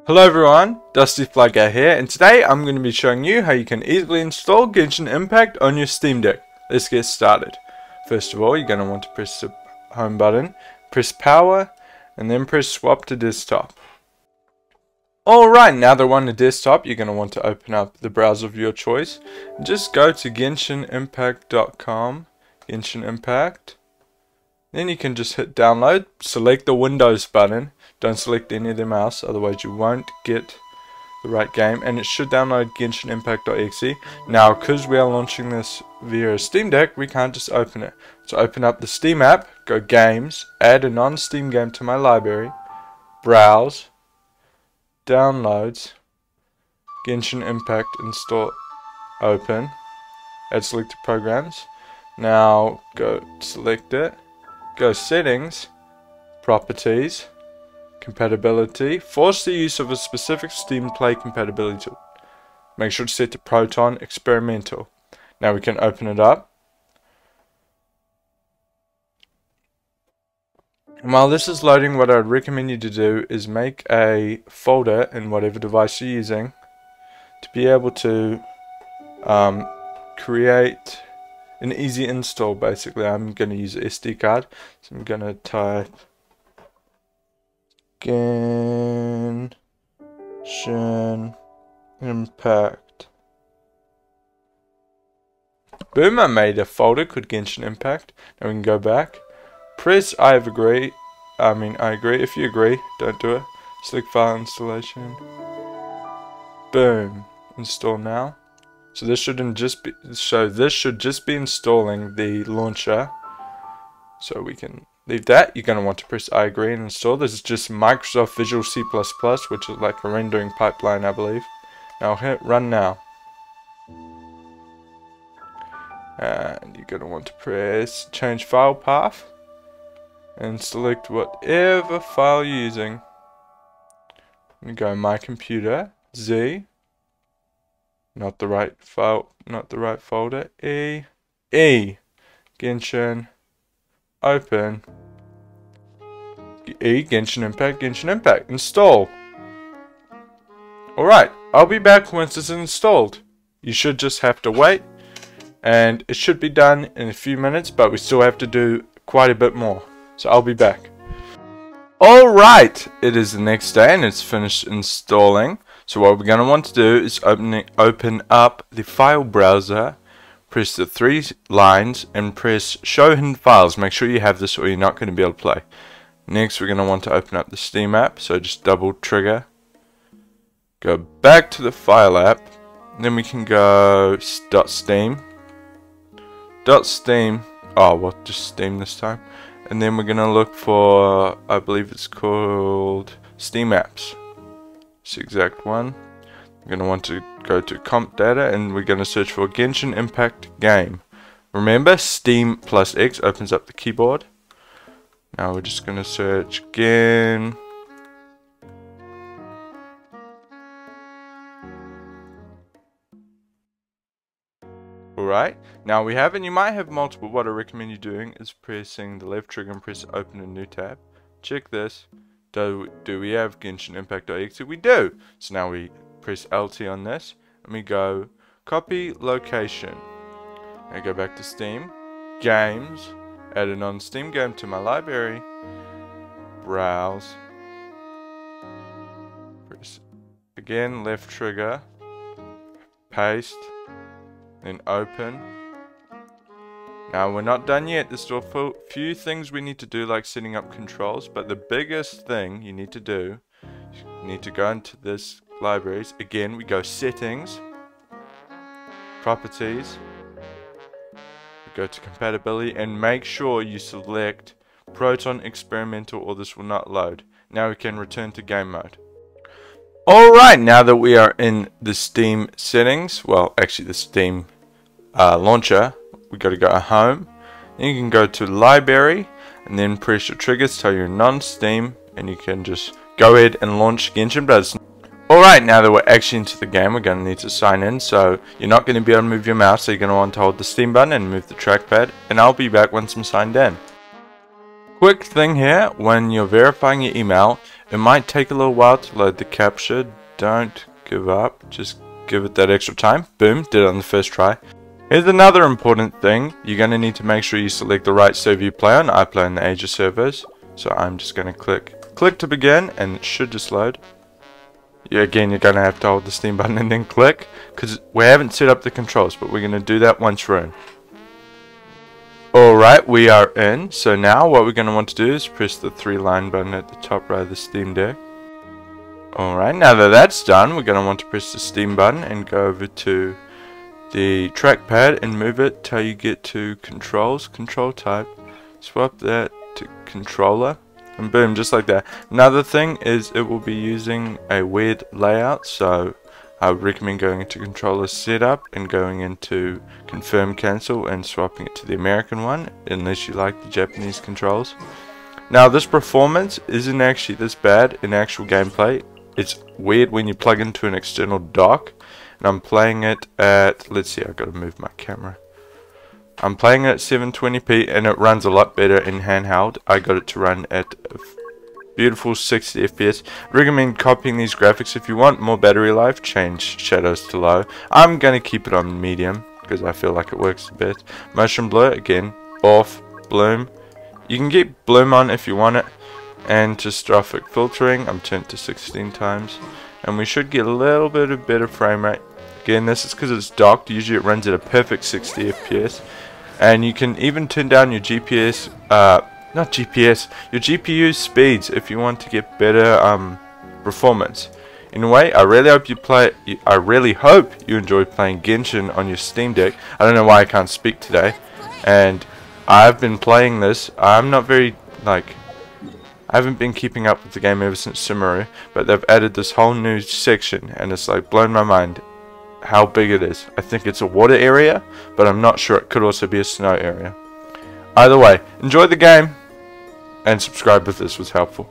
Hello everyone, Dusty Flyguy here, and today I'm going to be showing you how you can easily install Genshin Impact on your Steam Deck. Let's get started. First of all, you're going to want to press the home button, press power, and then press swap to desktop. Alright, now that we're on the desktop, you're going to want to open up the browser of your choice. Just go to GenshinImpact.com, Genshin Impact. Then you can just hit download, select the Windows button. Don't select any of them else, otherwise you won't get the right game. And it should download GenshinImpact.exe. Now, because we are launching this via Steam Deck, we can't just open it. So open up the Steam app, go Games, add a non-Steam game to my library, browse, Downloads, Genshin Impact, install, open, add selected programs. Now go select it, go Settings, Properties, Compatibility, force the use of a specific Steam Play compatibility tool. Make sure to set to Proton Experimental. Now we can open it up. And while this is loading, what I would recommend you to do is make a folder in whatever device you're using to be able to create an easy install. Basically, I'm going to use an SD card, so I'm going to type Genshin Impact. Boom, I made a folder called Genshin Impact. Now we can go back. Press I agree. If you agree, don't do it. Select file installation. Boom. Install now. So this should just be installing the launcher. So we can leave that. You're going to want to press I agree and install. This is just Microsoft Visual C++, which is like a rendering pipeline, I believe. Now hit run now. And you're going to want to press change file path and select whatever file you're using. I'm going to go my computer, Z, not the right file, not the right folder, E, Genshin, open, Genshin Impact, install. Alright, I'll be back once it's installed. You should just have to wait, and it should be done in a few minutes, but we still have to do quite a bit more. So I'll be back. Alright, it is the next day and it's finished installing. So what we're going to want to do is open up the file browser, press the 3 lines and press show hidden files. Make sure you have this or you're not going to be able to play. Next we're going to want to open up the Steam app, so just double trigger. Go back to the file app, then we can go .steam. .steam, just Steam this time. And then we're going to look for, I believe it's called Steam Apps. It's the exact one. We're going to want to go to comp data and we're going to search for Genshin Impact game. Remember, Steam plus X opens up the keyboard. Now we're just going to search Gen. Alright, now we have, and you might have multiple. What I recommend you doing is pressing the left trigger and press open a new tab. Check this. Do we have Genshin Impact.exe? We do. So now we press LT on this and we go copy location. Now go back to Steam, Games, add a non-Steam game to my library, browse, press again left trigger, paste, then open. Now we're not done yet. There's still a few things we need to do, like setting up controls, but the biggest thing you need to do, you need to go into this libraries. Again, we go settings, properties, we go to compatibility and make sure you select Proton Experimental or this will not load. Now we can return to game mode. Alright, now that we are in the Steam settings, well actually the Steam launcher, we got to go home, then you can go to library and then press your triggers till you're non-Steam and you can just go ahead and launch Genshin Brothers. Alright, now that we're actually into the game, we're going to need to sign in, so you're not going to be able to move your mouse, so you're going to want to hold the Steam button and move the trackpad, and I'll be back once I'm signed in. Quick thing here, when you're verifying your email, It might take a little while to load the capture. Don't give up, just give it that extra time. Boom, did it on the first try. Here's another important thing. You're going to need to make sure you select the right server you play on. I play on the Asia servers, so I'm just going to click to begin, and it should just load. Yeah, again, you're going to have to hold the Steam button and then click, because we haven't set up the controls, but we're going to do that once we're in. Alright, we are in. So now what we're going to want to do is press the 3-line button at the top right of the Steam Deck. Alright, now that that's done, we're going to want to press the Steam button and go over to the trackpad and move it till you get to controls, control type, swap that to controller, and boom, just like that. Another thing is it will be using a weird layout, so I would recommend going into controller setup and going into confirm cancel and swapping it to the American one, unless you like the Japanese controls. Now this performance isn't actually this bad in actual gameplay. It's weird when you plug into an external dock. And I'm playing it at, let's see, I've got to move my camera. I'm playing it at 720p and it runs a lot better in handheld. I got it to run at a beautiful 60 FPS. Recommend copying these graphics. If you want more battery life, change shadows to low. I'm going to keep it on medium because I feel like it works the best. Motion blur, again, off. Bloom. You can keep bloom on if you want it. And dystrophic filtering, I'm turned to 16 times. And we should get a little bit of better frame rate. Again, this is because it's docked. Usually it runs at a perfect 60 FPS. And you can even turn down your GPS, your GPU speeds if you want to get better performance. Anyway, I really hope you enjoy playing Genshin on your Steam Deck. I don't know why I can't speak today. And I've been playing this. I'm not very, I haven't been keeping up with the game ever since Sumeru, but they've added this whole new section, and it's blown my mind how big it is. I think it's a water area, but I'm not sure. It could also be a snow area. Either way, enjoy the game, and subscribe if this was helpful.